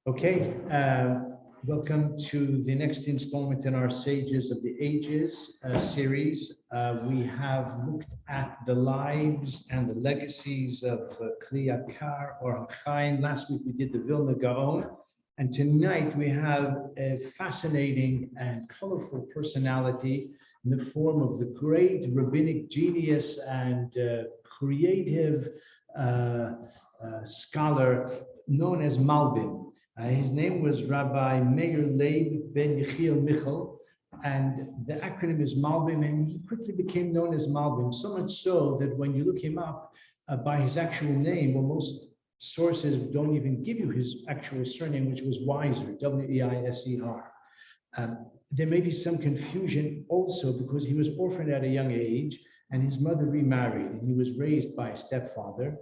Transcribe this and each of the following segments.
Okay, welcome to the next installment in our Sages of the Ages series. We have looked at the lives and the legacies of Kli Yakar or HaChaim. Last week we did the Vilna Gaon, and tonight we have a fascinating and colorful personality in the form of the great rabbinic genius and creative scholar known as Malbim. His name was Rabbi Meir Leib ben Yechiel Michel, and the acronym is Malbim, and he quickly became known as Malbim, so much so that when you look him up by his actual name, well, most sources don't even give you his actual surname, which was Weiser, W-E-I-S-E-R. There may be some confusion also because he was orphaned at a young age, and his mother remarried, and he was raised by a stepfather.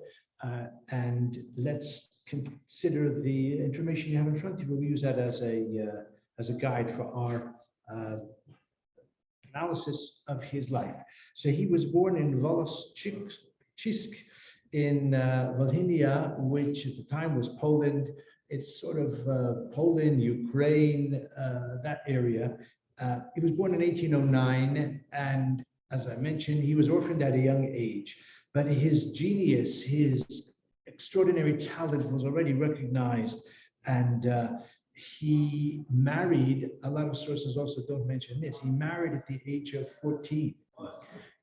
And let's consider the information you have in front of you. We use that as a guide for our analysis of his life. So he was born in Woloszczysk in Volhynia, which at the time was Poland. It's sort of Poland, Ukraine, that area. He was born in 1809, and as I mentioned, he was orphaned at a young age. But his genius, his extraordinary talent was already recognized, and he married. A lot of sources also don't mention this. He married at the age of 14,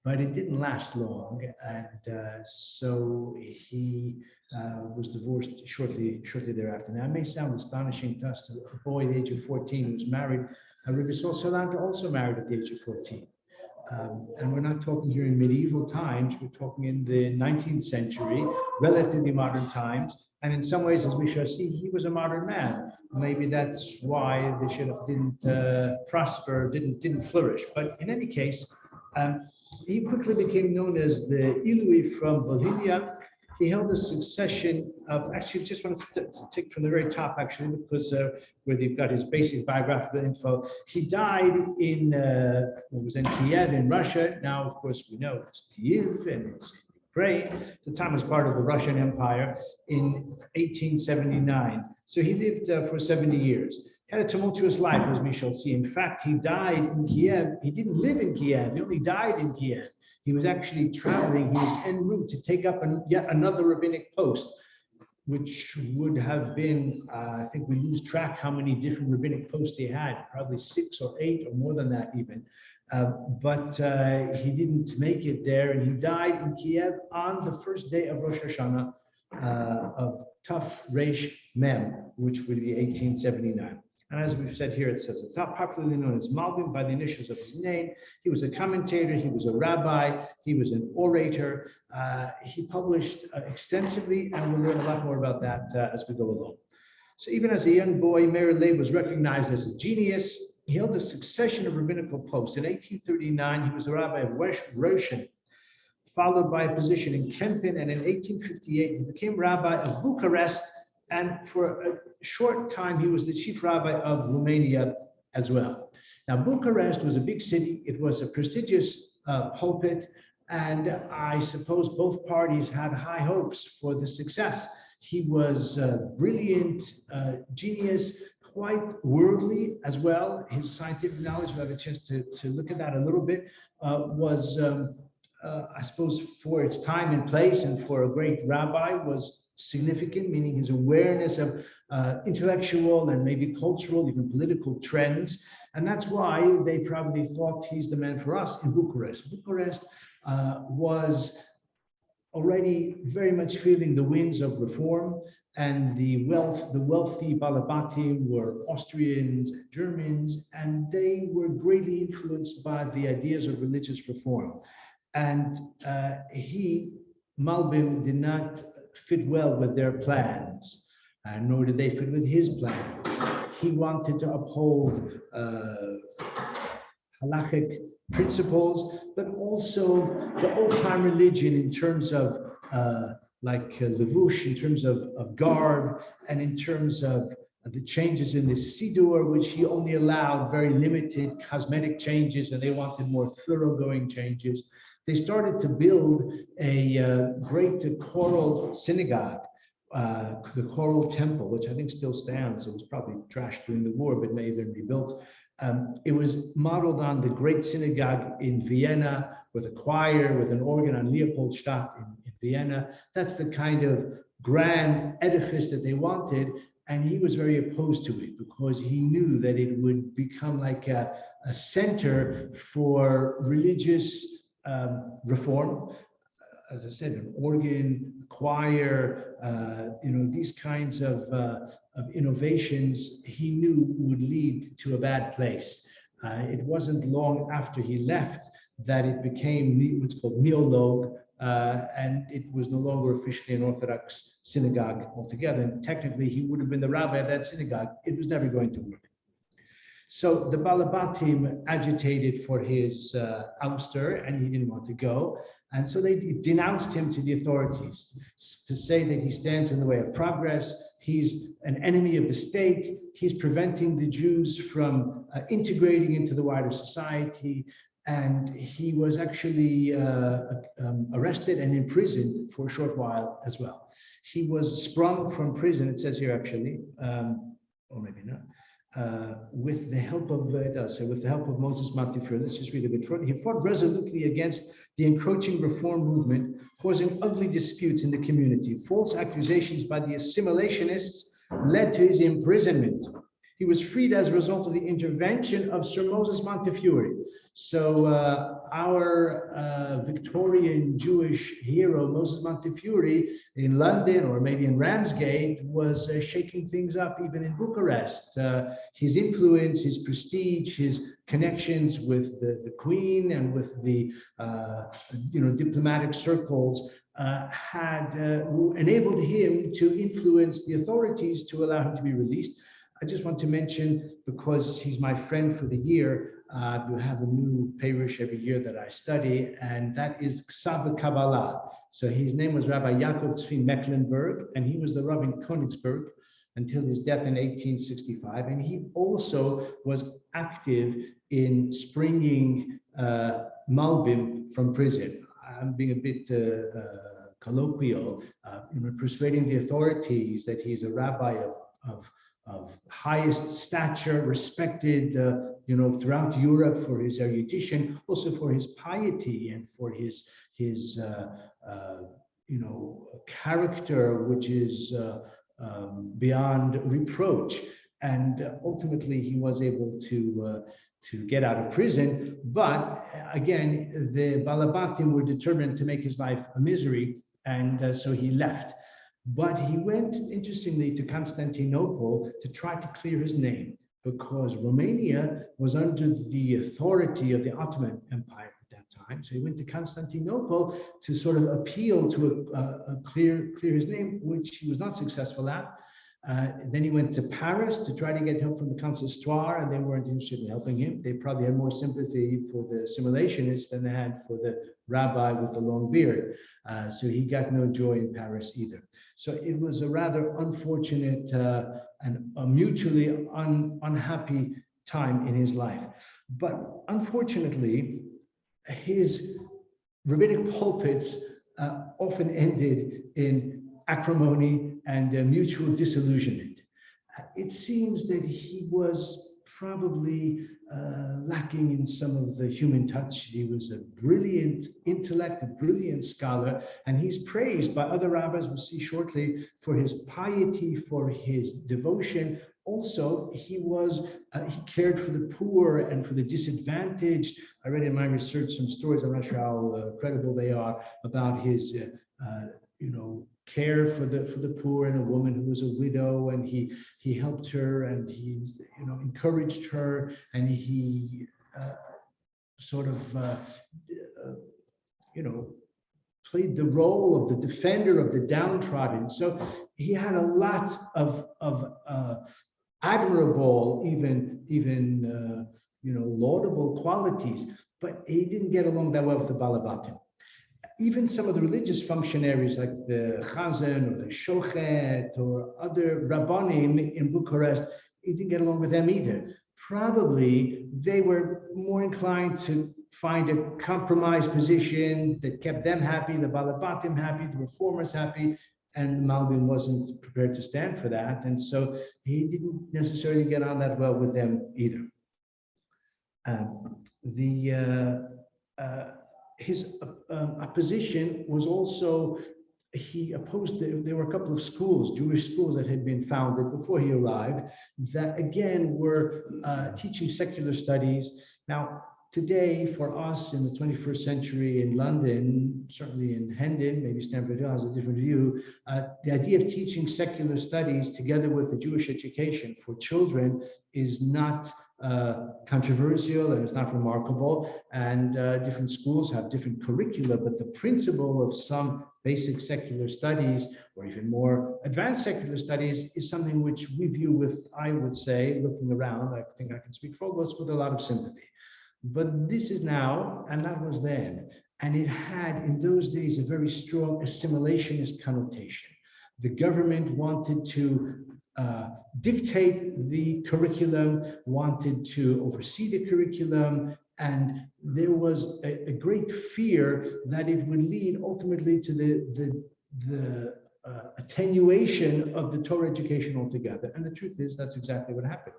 but it didn't last long, and so he was divorced shortly thereafter. Now, it may sound astonishing to us, a boy at the age of 14 who was married. Rabbi Sol Salanter also married at the age of 14. And we're not talking here in medieval times, we're talking in the 19th century, relatively modern times. And in some ways, as we shall see, he was a modern man. Maybe that's why the Shidduch didn't prosper, didn't flourish. But in any case, he quickly became known as the Ilui from Volhynia. He held a succession of, actually, just wanted to take from the very top, actually, because where they've got his basic biographical info. He died in, was in Kiev in Russia. Now, of course, we know it's Kiev and it's Ukraine. The time was part of the Russian Empire in 1879. So he lived for 70 years. He had a tumultuous life, as we shall see. In fact, he died in Kiev. He didn't live in Kiev. He only died in Kiev. He was actually traveling. He was en route to take up yet another rabbinic post, which would have been, I think we lose track how many different rabbinic posts he had, probably 6 or 8 or more than that even. But he didn't make it there, and he died in Kiev on the first day of Rosh Hashanah of Taf Reish Mem, which would be 1879. And as we've said here, it says it's not popularly known as Malbim by the initials of his name. He was a commentator, he was a rabbi, he was an orator. He published extensively, and we'll learn a lot more about that as we go along. So even as a young boy, Meir Leib was recognized as a genius. He held a succession of rabbinical posts. In 1839, he was the rabbi of Roshen, followed by a position in Kempin, and in 1858, he became rabbi of Bucharest, and for a short time, he was the chief rabbi of Romania as well. Now, Bucharest was a big city. It was a prestigious pulpit, and I suppose both parties had high hopes for the success. He was brilliant, genius, quite worldly as well. His scientific knowledge, we'll have a chance to look at that a little bit, was, I suppose, for its time and place and for a great rabbi, was significant, meaning his awareness of intellectual and maybe cultural, even political trends. And that's why they probably thought he's the man for us in Bucharest. Bucharest was already very much feeling the winds of reform, and the wealthy Balabatim were Austrians, Germans, and they were greatly influenced by the ideas of religious reform. And Malbim, did not fit well with their plans, nor did they fit with his plans. He wanted to uphold halachic principles, but also the old-time religion in terms of levush, in terms of garb, and in terms of the changes in the Siddur, which he only allowed very limited cosmetic changes, and they wanted more thoroughgoing changes. They started to build a great choral synagogue the Choral Temple, which I think still stands. It was probably trashed during the war, but may have been rebuilt. It was modeled on the great synagogue in Vienna with a choir, with an organ on Leopoldstadt in Vienna. That's the kind of grand edifice that they wanted. And he was very opposed to it because he knew that it would become like a center for religious reform. As I said, an organ, choir, these kinds of innovations he knew would lead to a bad place. It wasn't long after he left that it became what's called neologue, and it was no longer officially an Orthodox synagogue altogether. And technically, he would have been the rabbi of that synagogue. It was never going to work. So the Balabatim agitated for his ouster, and he didn't want to go. And so they denounced him to the authorities to say that he stands in the way of progress. He's an enemy of the state. He's preventing the Jews from integrating into the wider society. And he was actually arrested and imprisoned for a short while as well. He was sprung from prison, it says here actually, or maybe not. With the help of with the help of Moses Montefiore. Let's just read a bit further. He fought resolutely against the encroaching reform movement, causing ugly disputes in the community. False accusations by the assimilationists led to his imprisonment. He was freed as a result of the intervention of Sir Moses Montefiore. So our Victorian Jewish hero, Moses Montefiore, in London or maybe in Ramsgate, was shaking things up even in Bucharest. His influence, his prestige, his connections with the Queen and with the diplomatic circles had enabled him to influence the authorities to allow him to be released. I just want to mention, because he's my friend for the year, we have a new parish every year that I study, and that is Ksaba Kabbalah. So his name was Rabbi Yaakov Tzvi Mecklenburg, and he was the Rav in Königsberg until his death in 1865. And he also was active in springing Malbim from prison. I'm being a bit colloquial, persuading the authorities that he's a rabbi of highest stature, respected, throughout Europe for his erudition, also for his piety and for his character, which is beyond reproach. And ultimately, he was able to get out of prison. But again, the Balabatim were determined to make his life a misery, and so he left. But he went, interestingly, to Constantinople to try to clear his name, because Romania was under the authority of the Ottoman Empire at that time. So he went to Constantinople to sort of appeal to clear his name, which he was not successful at. Then he went to Paris to try to get help from the consistoire, and they weren't interested in helping him. They probably had more sympathy for the assimilationists than they had for the rabbi with the long beard. So he got no joy in Paris either. So it was a rather unfortunate and a mutually unhappy time in his life. But unfortunately, his rabbinic pulpits often ended in acrimony and mutual disillusionment. It seems that he was probably lacking in some of the human touch. He was a brilliant intellect, a brilliant scholar, and he's praised by other rabbis, we'll see shortly, for his piety, for his devotion. Also, he cared for the poor and for the disadvantaged. I read in my research some stories, I'm not sure how credible they are, about his care for the poor, and a woman who was a widow, and he helped her, and he encouraged her, and he played the role of the defender of the downtrodden. So he had a lot of admirable, even laudable qualities, but he didn't get along that well with the Balabatim. Even some of the religious functionaries like the Chazan or the Shochet or other Rabbanim in Bucharest, he didn't get along with them either. Probably they were more inclined to find a compromise position that kept them happy, the Balabatim happy, the reformers happy, and Malbim wasn't prepared to stand for that, and so he didn't necessarily get on that well with them either. His opposition was also, he opposed, there were a couple of schools, Jewish schools that had been founded before he arrived that again were teaching secular studies. Now, today for us in the 21st century in London, certainly in Hendon, maybe Stamford Hill has a different view, the idea of teaching secular studies together with the Jewish education for children is not controversial, and it's not remarkable, and different schools have different curricula, but the principle of some basic secular studies or even more advanced secular studies is something which we view with, I would say, looking around, I think I can speak for all of us, with a lot of sympathy. But this is now, and that was then, and it had in those days a very strong assimilationist connotation. The government wanted to dictate the curriculum, wanted to oversee the curriculum, and there was a great fear that it would lead ultimately to the attenuation of the Torah education altogether. And the truth is, that's exactly what happened.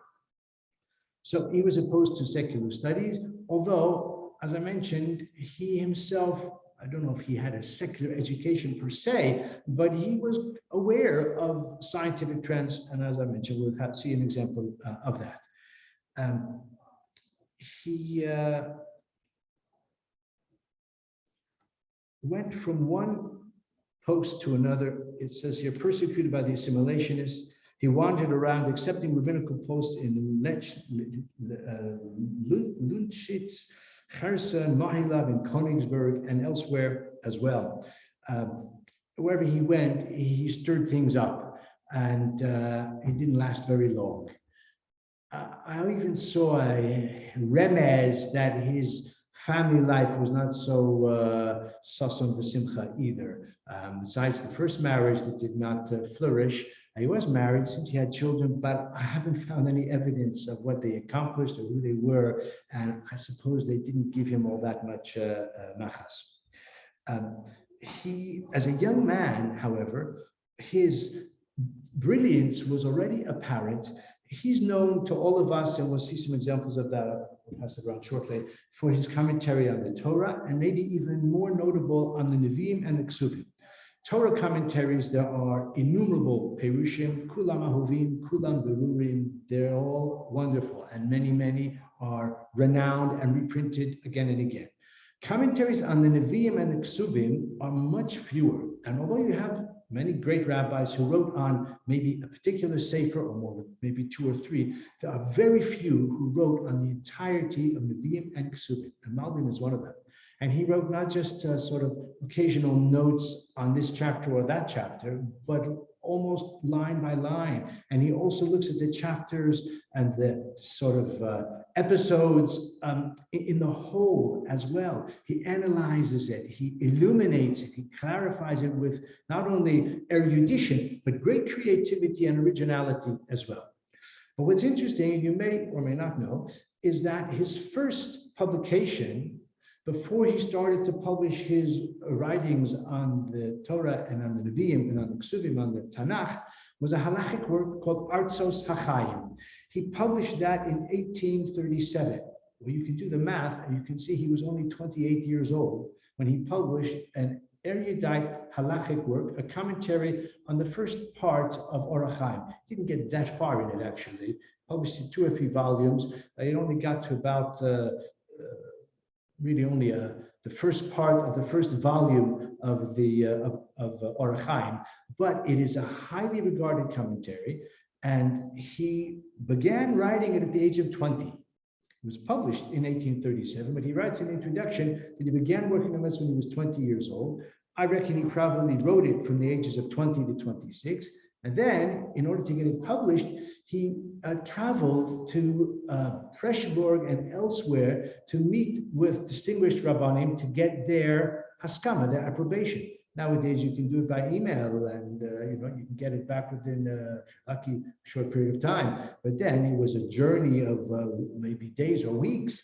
So he was opposed to secular studies, although, as I mentioned, he himself, I don't know if he had a secular education per se, but he was aware of scientific trends. And as I mentioned, we'll see an example of that. He went from one post to another. It says here, persecuted by the assimilationists. He wandered around accepting rabbinical posts in Lundschitz, Cherson, Mahilav, and Königsberg, and elsewhere as well. Wherever he went, he stirred things up, and he didn't last very long. I even saw a remez that his family life was not so sason v'simcha either. Besides the first marriage that did not flourish, he was married since he had children, but I haven't found any evidence of what they accomplished or who they were, and I suppose they didn't give him all that much nachas. He, as a young man, however, his brilliance was already apparent. He's known to all of us, and we'll see some examples of that, I'll pass it around shortly, for his commentary on the Torah, and maybe even more notable on the Nevi'im and the Ksuvim. Torah commentaries, there are innumerable perushim, kulam ahovim, kulam berurim, they're all wonderful, and many, many are renowned and reprinted again and again. Commentaries on the Nevi'im and the Ksuvim are much fewer, and although you have many great rabbis who wrote on maybe a particular sefer or more, maybe two or three, there are very few who wrote on the entirety of Malbim and Ksuvim, and Malbim is one of them. And he wrote not just sort of occasional notes on this chapter or that chapter, but almost line by line. And he also looks at the chapters and the sort of episodes in the whole as well. He analyzes it, he illuminates it, he clarifies it with not only erudition, but great creativity and originality as well. But what's interesting, and you may or may not know, is that his first publication, before he started to publish his writings on the Torah and on the Nevi'im and on the Ksuvim, on the Tanakh, was a halachic work called Artzos HaChaim. He published that in 1837. Well, you can do the math, and you can see he was only 28 years old when he published an erudite halachic work, a commentary on the first part of Orach Chaim. Didn't get that far in it, actually. Published in 2 or 3 volumes. It only got to about really only the first part of the first volume of the Orach Chaim, but it is a highly regarded commentary, and he began writing it at the age of 20. It was published in 1837, but he writes in the introduction that he began working on this when he was 20 years old. I reckon he probably wrote it from the ages of 20 to 26. And then, in order to get it published, he traveled to Preshborg and elsewhere to meet with distinguished rabbanim to get their haskama, their approbation. Nowadays, you can do it by email, and you can get it back within a lucky short period of time. But then it was a journey of maybe days or weeks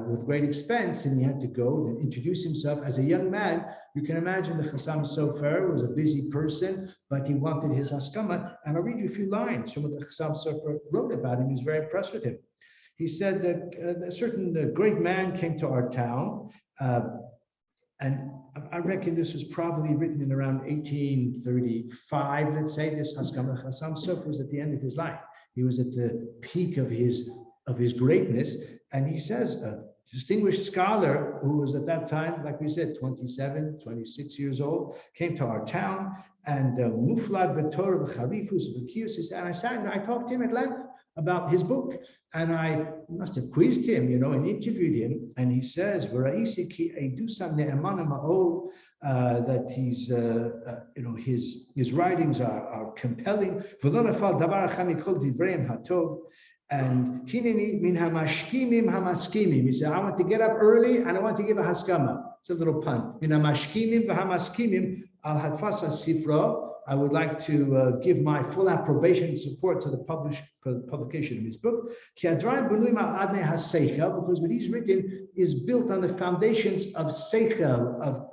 with great expense, and he had to go and introduce himself as a young man. You can imagine the Chassam Sofer was a busy person, but he wanted his haskama. And I'll read you a few lines from what the Chassam Sofer wrote about him. He was very impressed with him. He said that a certain great man came to our town, and I reckon this was probably written in around 1835, let's say. This Haskama Chassam Sofer was at the end of his life. He was at the peak of his greatness. And he says, a distinguished scholar who was at that time, like we said, 27, 26 years old, came to our town, and Muflad B'Torah B'Charifus B'Kius, and I sat and I talked to him at length about his book, and I must have quizzed him, and interviewed him, and he says, that he's, his writings are compelling, and hineni min hamashkimim hamaskimim. He said, I want to get up early and I want to give a haskama. It's a little pun. Min hamashkimim v'hamaskimim al hadfasa sifra. I would like to give my full approbation and support to the publication of his book. Because what he's written is built on the foundations of seichel,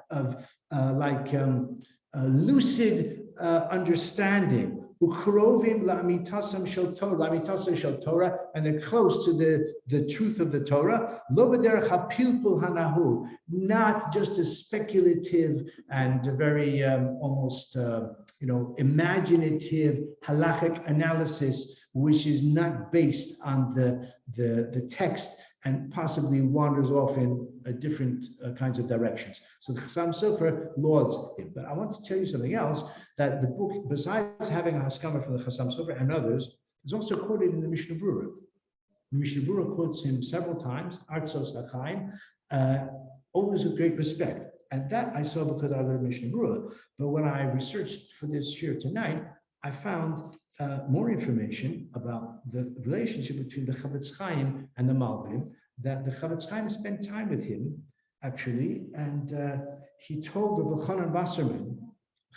lucid understanding. Torah, and they're close to the truth of the Torah. Not just a speculative and very almost imaginative halachic analysis, which is not based on the text and possibly wanders off in different kinds of directions. So the Chassam Sofer lauds him. But I want to tell you something else, that the book, besides having a haskama from the Chassam Sofer and others, is also quoted in the Mishnah Berurah. The Mishnah Berurah quotes him several times, Artzos HaChaim, always with great respect. And that I saw because I learned Mishnah Berurah. But when I researched for this year tonight, I found more information about the relationship between the Chavetz Chaim and the Malbim, that the Chavetz Chaim spent time with him, actually, and he told Rabbi Chanan Wasserman,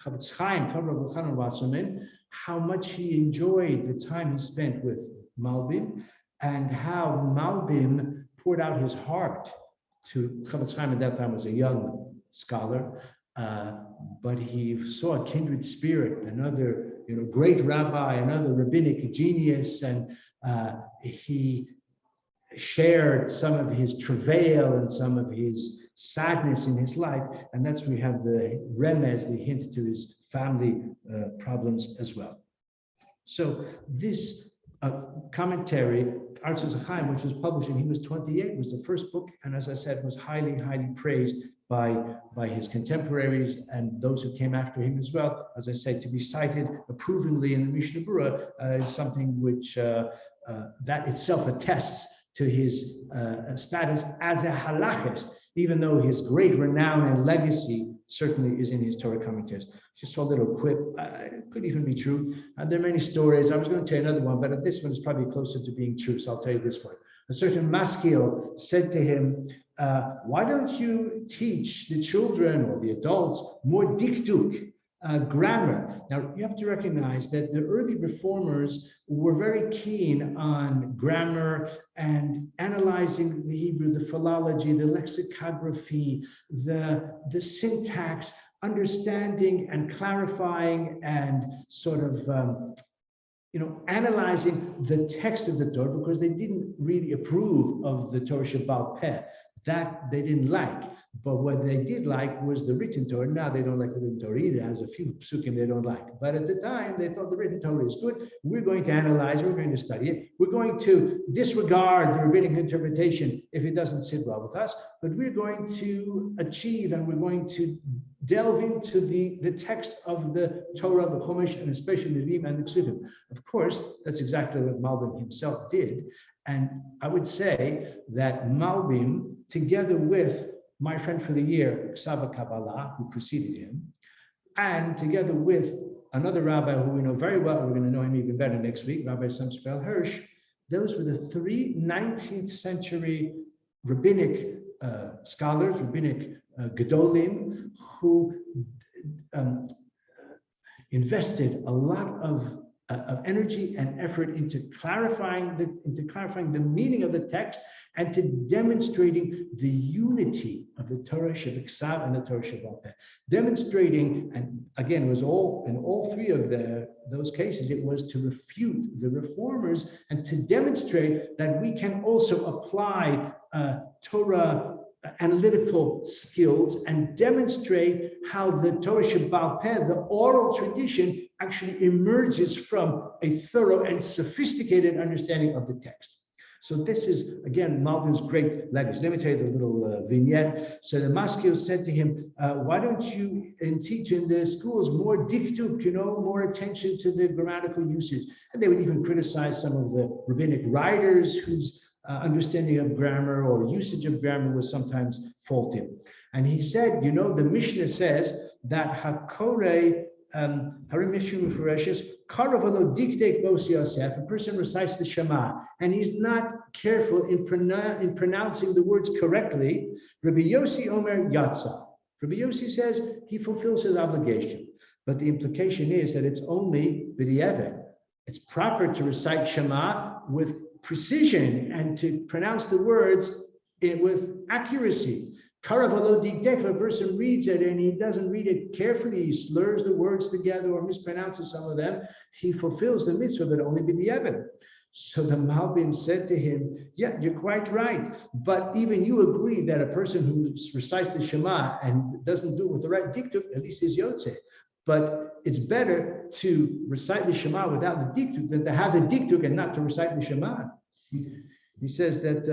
Chavetz Chaim told Rabbi Chanan Wasserman how much he enjoyed the time he spent with Malbim, and how Malbim poured out his heart to Chavetz Chaim. At that time was a young scholar, but he saw a kindred spirit, another great rabbi, another rabbinic genius, and he shared some of his travail and some of his sadness in his life, and that's where we have the remez, the hint to his family problems as well. So this commentary, Artzos HaChaim, which was published when he was 28, was the first book, and as I said, was highly, highly praised by his contemporaries and those who came after him as well. As I said, to be cited approvingly in the Mishnah Berurah is something which that itself attests to his status as a halachist, even though his great renown and legacy certainly is in his Torah commentaries. Just a little quip, it could even be true. There are many stories. I was going to tell you another one, but this one is probably closer to being true, so I'll tell you this one. A certain maskil said to him, why don't you teach the children or the adults more dikduk, grammar? Now, you have to recognize that the early reformers were very keen on grammar and analyzing the Hebrew, the philology, the lexicography, the syntax, understanding and clarifying and sort of analyzing the text of the Torah, because they didn't really approve of the Torah Shebaal Peh. That they didn't like. But what they did like was the written Torah. Now they don't like the written Torah either. There's a few psukim they don't like. But at the time, they thought the written Torah is good. We're going to analyze it. We're going to study it. We're going to disregard the rabbinic interpretation if it doesn't sit well with us. But we're going to achieve, and we're going to delve into the text of the Torah, the Chumash, and especially the Nevi'im and the Ksuvim. Of course, that's exactly what Malbim himself did. And I would say that Malbim, together with my friend for the year, Ksava Kabbalah, who preceded him, and together with another rabbi who we know very well, we're going to know him even better next week, Rabbi Samspel Hirsch, those were the three 19th century rabbinic scholars, rabbinic gedolim, who invested a lot of of energy and effort into clarifying the meaning of the text and to demonstrating the unity of the Torah Shebiksav and the Torah Shebal Peh. Demonstrating, and again, it was all in all three of those cases, it was to refute the reformers and to demonstrate that we can also apply Torah analytical skills and demonstrate how the Torah Shebal Peh, the oral tradition, actually emerges from a thorough and sophisticated understanding of the text. So this is, again, Malbim's great language. Let me tell you the little vignette. So the maskil said to him, why don't you teach in the schools more diktuk, more attention to the grammatical usage? And they would even criticize some of the rabbinic writers whose understanding of grammar or usage of grammar was sometimes faulty. And he said, the Mishnah says that Hakore Harimishim Fureshes, Karavalo Diktek Bos Yosef, a person recites the Shema and he's not careful in pronouncing the words correctly. Rabbi Yossi Omer Yatsa. Rabbi Yossi says he fulfills his obligation. But the implication is that it's only b'di'evet. It's proper to recite Shema with precision and to pronounce the words with accuracy. Karavalo dikdek, if a person reads it and he doesn't read it carefully, he slurs the words together or mispronounces some of them, he fulfills the mitzvah, but only b'di'evet. So the Malbim said to him, yeah, you're quite right. But even you agree that a person who recites the Shema and doesn't do it with the right diktuk, at least is yotze. But it's better to recite the Shema without the diktuk than to have the diktuk and not to recite the Shema. He says that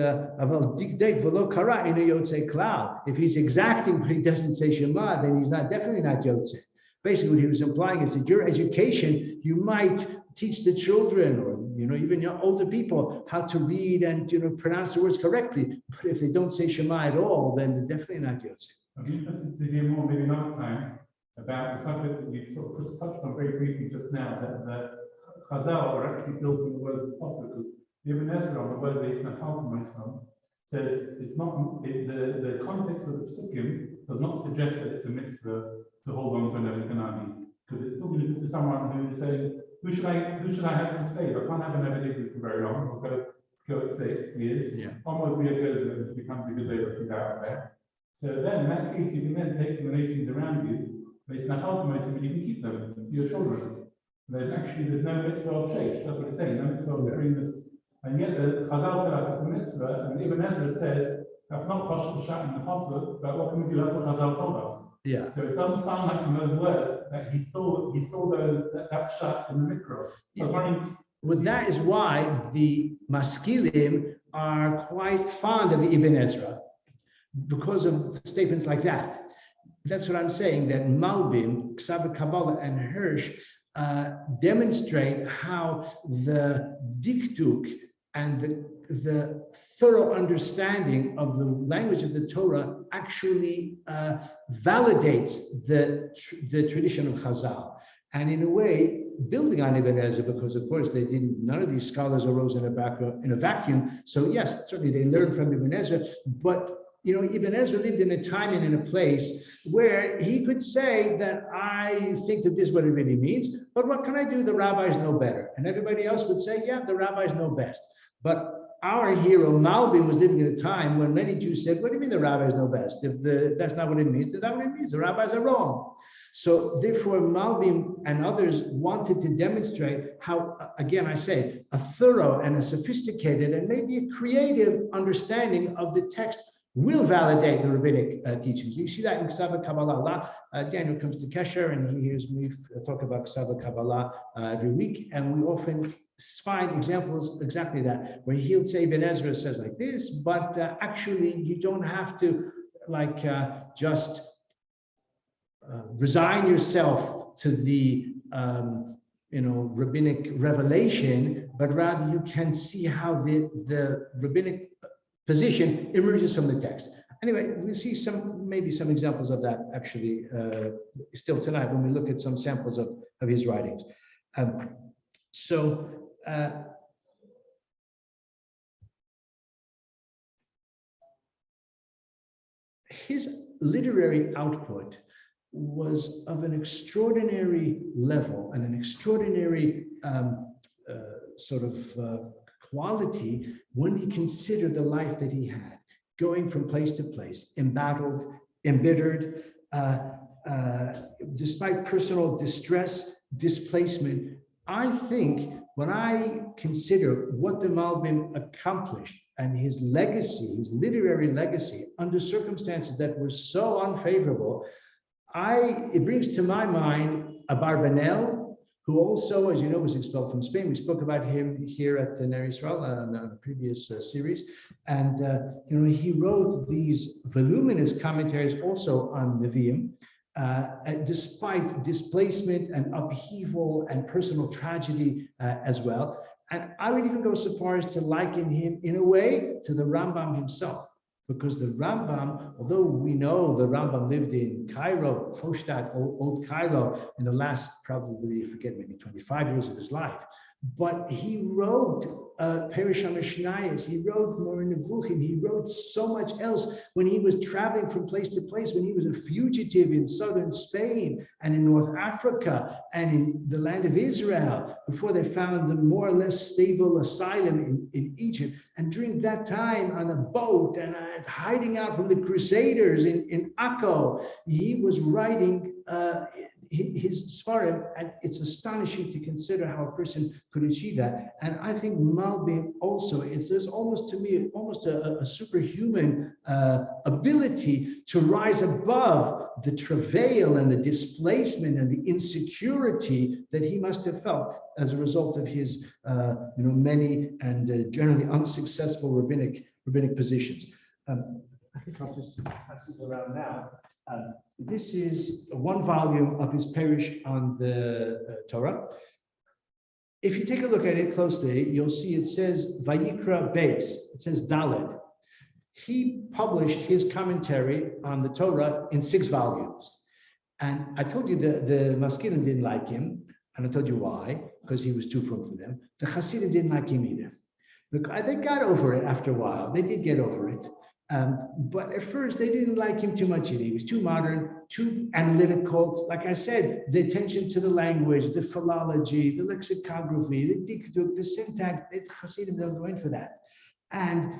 if he's exacting but he doesn't say Shema, then he's definitely not yotze. Basically, what he was implying is that your education, you might teach the children or even your older people how to read and pronounce the words correctly. But if they don't say Shema at all, then they're definitely not yotze. I'd be interested to hear more, maybe another time, about the subject that we sort of touched on very briefly just now, that Chazal are actually built in the words of possible. Ibn Ezra on the word says it's not the context of the psukim does not suggest that it's a mitzvah to hold on to an Evikanani, because it's talking to someone who's saying, who should I have as a slave? I can't have an Evikanani for very long. I've got to go at 6 years. Yeah. One more year goes and it becomes a good day to out there. So then in that case you can then take the nations around you, but it's not ultimately, but you can keep them, your children. There's no mitzvah of sheish, that's what it's saying, no mitzvah of bringing this. And yet the Chazal tell us it's a mitzvah, and Ibn Ezra says that's not possible to shout in the pasuk, but what can we do? That's what Chazal told us. Yeah. So it doesn't sound like in those words that he saw that shut in the mikro. So well, that is why the maskilim are quite fond of Ibn Ezra because of statements like that. That's what I'm saying, that Malbim, Ksav Kabbalah, and Hirsch demonstrate how the diktuk and the thorough understanding of the language of the Torah actually validates the tradition of Chazal. And in a way, building on Ibn Ezra, because of course none of these scholars arose in a vacuum. So yes, certainly they learned from Ibn Ezra, but Ibn Ezra lived in a time and in a place where he could say that I think that this is what it really means, but what can I do? The rabbis know better. And everybody else would say, yeah, the rabbis know best. But our hero, Malbim, was living at a time when many Jews said, what do you mean the rabbis know best? If that's not what it means, then that's what it means. The rabbis are wrong. So therefore, Malbim and others wanted to demonstrate how, again, I say, a thorough and a sophisticated and maybe a creative understanding of the text will validate the rabbinic teachings. You see that in Ksav Kabbalah. Daniel comes to Kesher and he hears me talk about Ksav Kabbalah every week, and we often find examples exactly that, where he'll say Ibn Ezra says like this, but actually you don't have to just resign yourself to the rabbinic revelation, but rather you can see how the rabbinic position emerges from the text. Anyway, we'll see maybe some examples of that actually still tonight when we look at some samples of his writings. His literary output was of an extraordinary level and an extraordinary sort of quality when you consider the life that he had, going from place to place, embattled, embittered, despite personal distress, displacement. I think when I consider what the Malbim accomplished and his legacy, his literary legacy, under circumstances that were so unfavorable, it brings to my mind Abarbanel, who also, as you know, was expelled from Spain. We spoke about him here at the Ner Yisrael on a previous series. And, he wrote these voluminous commentaries also on Nevi'im, despite displacement and upheaval and personal tragedy as well. And I would even go so far as to liken him in a way to the Rambam himself, because the Rambam, although we know the Rambam lived in Cairo, Fostat, Old Cairo, in the last probably, maybe 25 years of his life, but he wrote Perish HaMishnayos, he wrote Moreh Nevuchim, he wrote so much else when he was traveling from place to place, when he was a fugitive in southern Spain and in North Africa and in the land of Israel, before they found a more or less stable asylum in Egypt. And during that time on a boat and hiding out from the Crusaders in Akko, he was writing his Sfarim, and it's astonishing to consider how a person could achieve that. And I think Malbim also, there's almost, to me, almost a superhuman ability to rise above the travail and the displacement and the insecurity that he must have felt as a result of his many and generally unsuccessful rabbinic positions. I think I'll just pass this around now. This is one volume of his Perish on the Torah. If you take a look at it closely, you'll see it says Vayikra Beis. It says Daled. He published his commentary on the Torah in 6 volumes. And I told you the Maskilim didn't like him, and I told you why, because he was too frum for them. The Hasidim didn't like him either. Look, they got over it after a while. They did get over it. But at first, they didn't like him too much either. He was too modern, too analytical. Like I said, the attention to the language, the philology, the lexicography, the dikduk, the syntax, the Hasidim don't go in for that. And,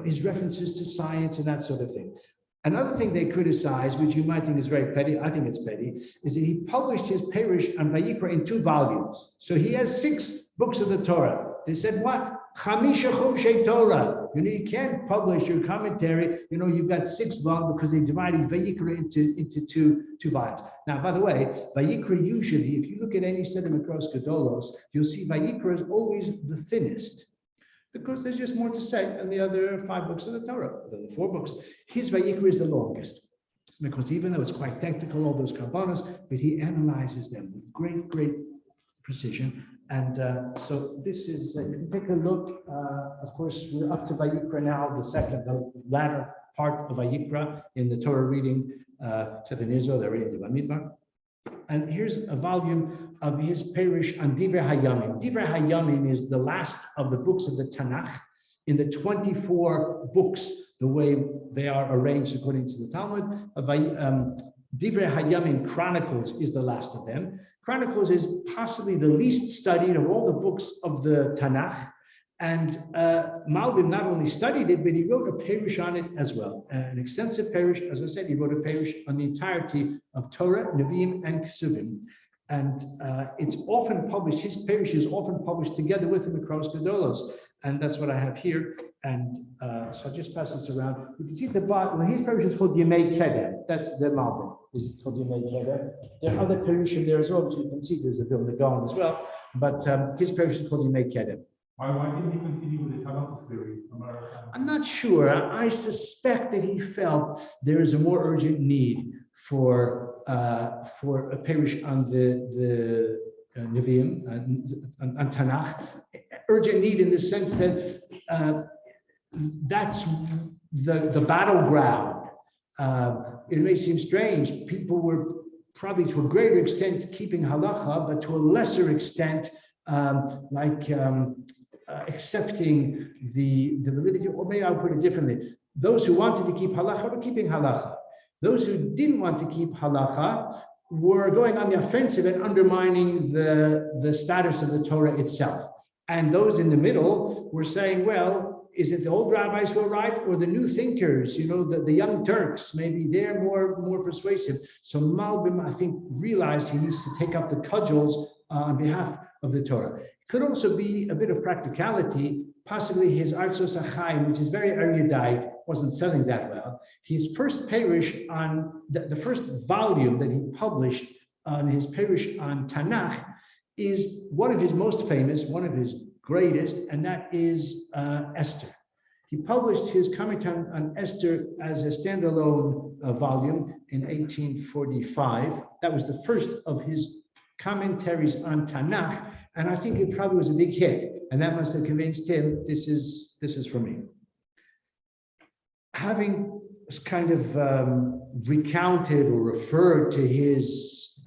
his references to science and that sort of thing. Another thing they criticize, which you might think is very petty, I think it's petty, is that he published his Perish on Vayikra in 2 volumes. So he has 6 books of the Torah. They said, what? Chamisha Chumshei Torah. You can't publish your commentary. You've got 6 volumes because they divided Vayikra into two volumes. Now, by the way, Vayikra usually, if you look at any set of Mikros Gedolos, you'll see Vayikra is always the thinnest, because there's just more to say than the other 5 books of the Torah, the 4 books. His Vayikra is the longest, because even though it's quite technical, all those karbanos, but he analyzes them with great precision. And so this is, you can take a look, of course, we're up to Vayikra now, the latter part of Vayikra in the Torah reading to the Israel, they're reading the Bamidbar. And here's a volume of his Perish on Divrei Hayamim. Divrei Hayamim is the last of the books of the Tanakh in the 24 books, the way they are arranged according to the Talmud. Divrei Hayamim Chronicles is the last of them. Chronicles is possibly the least studied of all the books of the Tanakh. And Malbim not only studied it, but he wrote a Perish on it as well. An extensive Perish, as I said, he wrote a Perish on the entirety of Torah, Nevi'im, and Kesuvim. And it's often published, his Perish is often published together with the Mikros Gedolos. And that's what I have here. And so I'll just pass this around. You can see at the bottom, his Perish is called Yemei Kedem. That's the Malbim, is called Yemei Kedem. There are other Perish in there as well, which you can see there's a Vilna Gaon as well. But his Perish is called Yemei Kedem. Why didn't he continue with his Halakha series? I'm not sure. I suspect that he felt there is a more urgent need for a Perish on the Nevi'im, on Tanakh. Urgent need in the sense that that's the battleground. It may seem strange. People were probably to a greater extent keeping halacha, but to a lesser extent, accepting the validity, or maybe I'll put it differently. Those who wanted to keep halacha were keeping halacha. Those who didn't want to keep halacha were going on the offensive and undermining the status of the Torah itself. And those in the middle were saying, well, is it the old rabbis who are right or the new thinkers, the young Turks? Maybe they're more persuasive. So Malbim, I think, realized he needs to take up the cudgels on behalf of the Torah. It could also be a bit of practicality. Possibly his Artzos Achaim, which is very erudite, wasn't selling that well. His first perush on the first volume that he published on his perush on Tanakh is one of his most famous, one of his greatest, and that is Esther. He published his commentary on Esther as a standalone volume in 1845. That was the first of his commentaries on Tanakh, and I think it probably was a big hit, and that must have convinced him, this is for me. Having kind of recounted or referred to his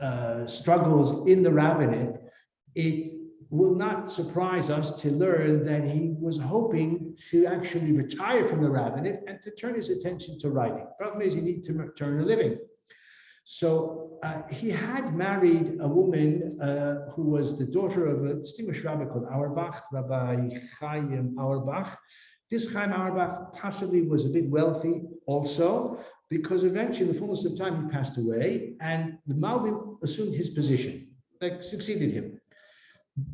struggles in the rabbinate, it will not surprise us to learn that he was hoping to actually retire from the rabbinate and to turn his attention to writing. Problem is, you need to earn a living. So he had married a woman who was the daughter of a distinguished rabbi called Auerbach, Rabbi Chaim Auerbach. This Chaim Auerbach possibly was a bit wealthy also, because eventually, in the fullness of time, he passed away, and the Malbim assumed his position, succeeded him.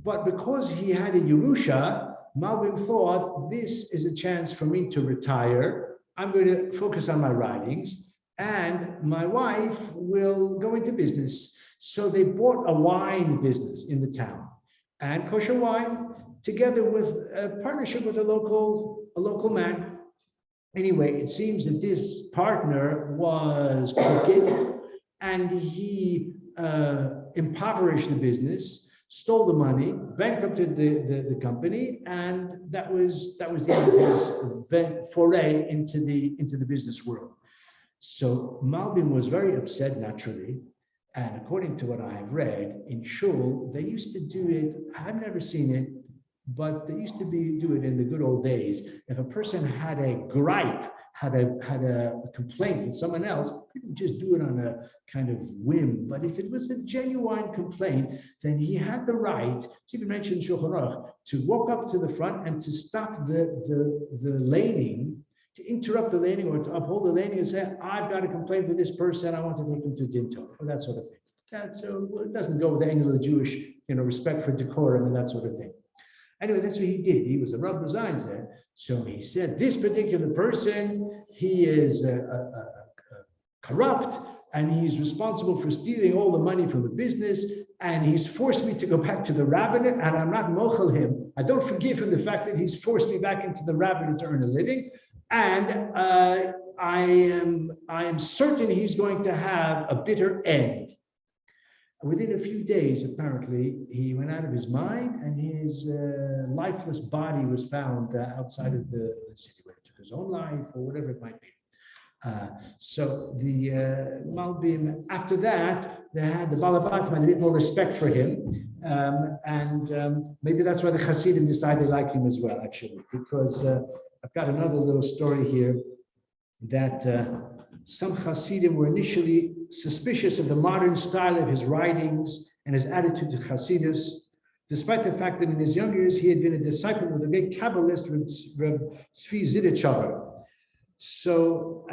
But because he had a Yerusha, Malbim thought, this is a chance for me to retire. I'm going to focus on my writings, and my wife will go into business. So they bought a wine business in the town, and kosher wine, together with a partnership with a local man. Anyway, it seems that this partner was crooked, and he impoverished the business, stole the money, bankrupted the company, and that was the end of his foray into the business world. So Malbim was very upset, naturally, and according to what I have read, in Shul, they used to do it, I've never seen it, but they used to do it in the good old days. If a person had a gripe, had a complaint with someone else, couldn't just do it on a kind of whim. But if it was a genuine complaint, then he had the right, it's even mentioned in Shulchan Aruch, to walk up to the front and to stop the laning, to interrupt the laning or to uphold the laning and say, I've got a complaint with this person, I want to take him to Din Tov, or that sort of thing. So it doesn't go with the angle of Jewish, respect for decorum and that sort of thing. Anyway, that's what he did. He was a Rav Zain's there. So he said, this particular person, he is corrupt, and he's responsible for stealing all the money from the business, and he's forced me to go back to the rabbinate, and I'm not mochel him. I don't forgive him the fact that he's forced me back into the rabbinate to earn a living, and I am certain he's going to have a bitter end. Within a few days, apparently, he went out of his mind, and his lifeless body was found outside of the city, where he took his own life or whatever it might be. So the Malbim, after that, they had the Balabatim had a bit more respect for him, and maybe that's why the Hasidim decided they liked him as well, actually, because I've got another little story here that some Hasidim were initially suspicious of the modern style of his writings and his attitude to Hasidus, despite the fact that in his younger years he had been a disciple of the great Kabbalist Reb Tzvi Zidichover. So,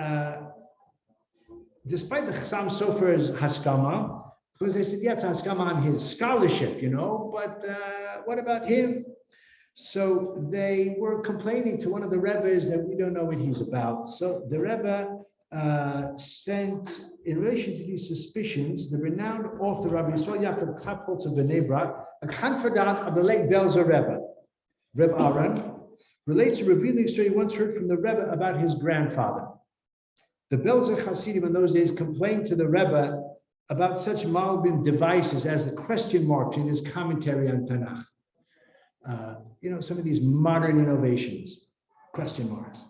despite the Chassam Sofer's Haskama, because they said, yeah, it's Haskama on his scholarship, but what about him? So they were complaining to one of the Rebbes that we don't know what he's about. So the Rebbe sent, in relation to these suspicions, the renowned author Rabbi Yisrael Yaakov Klapholz of Bnei Brak, a confidant of the late Belzer Rebbe, Reb Aaron, relates a revealing story he once heard from the Rebbe about his grandfather. The Belzer Hasidim in those days complained to the Rebbe about such Malbim devices as the question marks in his commentary on Tanakh. Some of these modern innovations, question marks.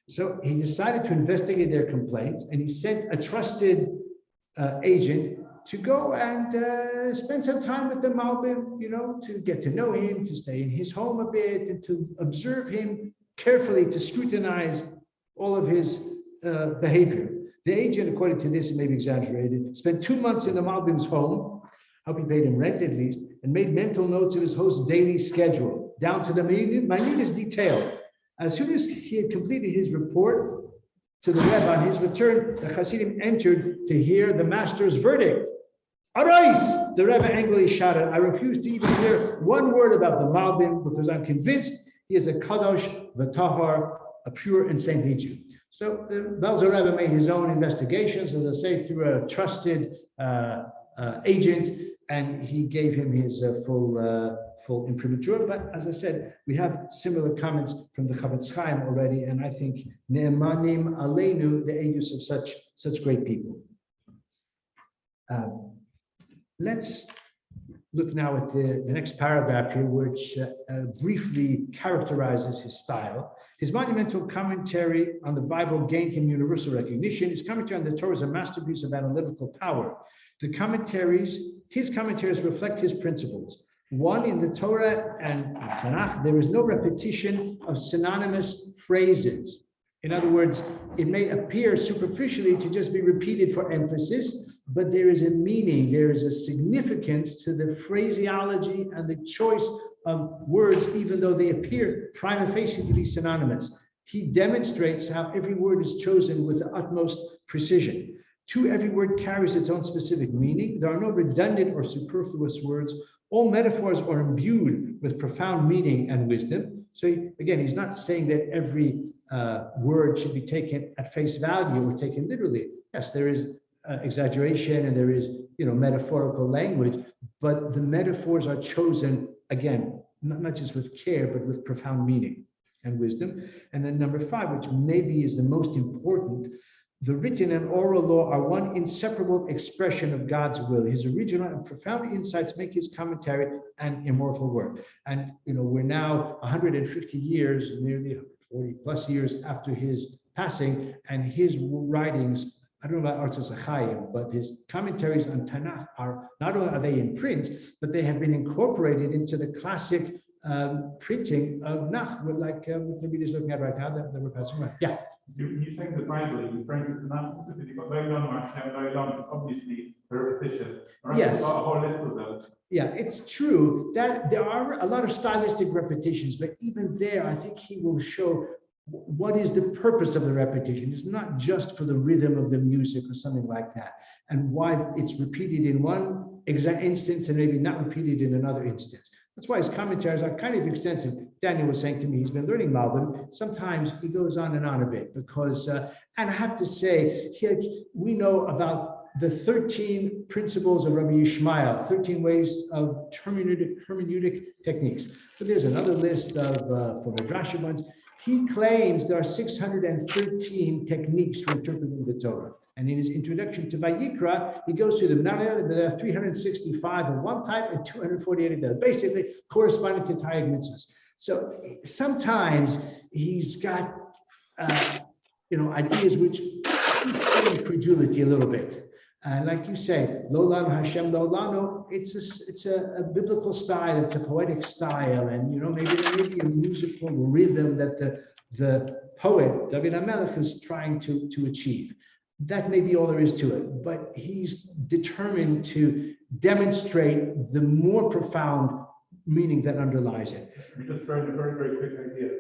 So he decided to investigate their complaints, and he sent a trusted agent to go and spend some time with the Malbim, to get to know him, to stay in his home a bit, and to observe him carefully, to scrutinize all of his behavior. The agent, according to this, it may be exaggerated, spent 2 months in the Malbim's home. Hope he paid him rent at least, and made mental notes of his host's daily schedule, down to the minutest detail. As soon as he had completed his report to the Rebbe on his return, the Hasidim entered to hear the master's verdict. Arais! The Rebbe angrily shouted, I refuse to even hear one word about the Malbim because I'm convinced he is a Kadosh, V'tahar, a pure and saintly Jew. So the Belzer Rebbe made his own investigations, as I say, through a trusted agent, and he gave him his full imprimatur. But as I said, we have similar comments from the Chavetz Chaim already, and I think Ne'emanim Aleinu, the aegis of such great people. Let's look now at the next paragraph here, which briefly characterizes his style. His monumental commentary on the Bible gained him universal recognition. His commentary on the Torah is a masterpiece of analytical power. His commentaries reflect his principles. One, in the Torah and Tanakh, there is no repetition of synonymous phrases. In other words, it may appear superficially to just be repeated for emphasis, but there is a meaning, there is a significance to the phraseology and the choice of words, even though they appear prima facie to be synonymous. He demonstrates how every word is chosen with the utmost precision. Every word carries its own specific meaning. There are no redundant or superfluous words. All metaphors are imbued with profound meaning and wisdom. So again, he's not saying that every word should be taken at face value or taken literally. Yes, there is exaggeration and there is, metaphorical language, but the metaphors are chosen, again, not just with care, but with profound meaning and wisdom. And then number 5, which maybe is the most important, the written and oral law are one inseparable expression of God's will. His original and profound insights make his commentary an immortal work. And we're now 150 years, nearly 40 plus years after his passing, and his writings, I don't know about Artzos Achayim, but his commentaries on Tanakh are not only are they in print, but they have been incorporated into the classic printing of Nach, like what David is looking at right now that we're passing by. Yeah. You saying the Bible, you're referring to Tanakh specifically, you've got very long, Hashem, very long, it's obviously a repetition. Right? Yes. You've got a whole list of them. Yeah, it's true that there are a lot of stylistic repetitions, but even there, I think he will show what is the purpose of the repetition. It's not just for the rhythm of the music or something like that, and why it's repeated in one exact instance and maybe not repeated in another instance. That's why his commentaries are kind of extensive. Daniel was saying to me, he's been learning Malbim. Sometimes he goes on and on a bit because, and I have to say, we know about the 13 principles of Rabbi Yishmael, 13 ways of hermeneutic techniques. But there's another list of, for Midrash ones. He claims there are 613 techniques for interpreting the Torah. And in his introduction to Vayikra, he goes through them. Now there are 365 of one type and 248 of the other, basically corresponding to Taryag mitzvahs. So sometimes he's got, ideas which incredulity a little bit. Like you say, Lo Lanu Hashem Lo Lanu, it's a biblical style, it's a poetic style, and maybe there may be a musical rhythm that the poet David HaMelech is trying to achieve. That may be all there is to it, but he's determined to demonstrate the more profound meaning that underlies it. We just throw in a very, very quick idea.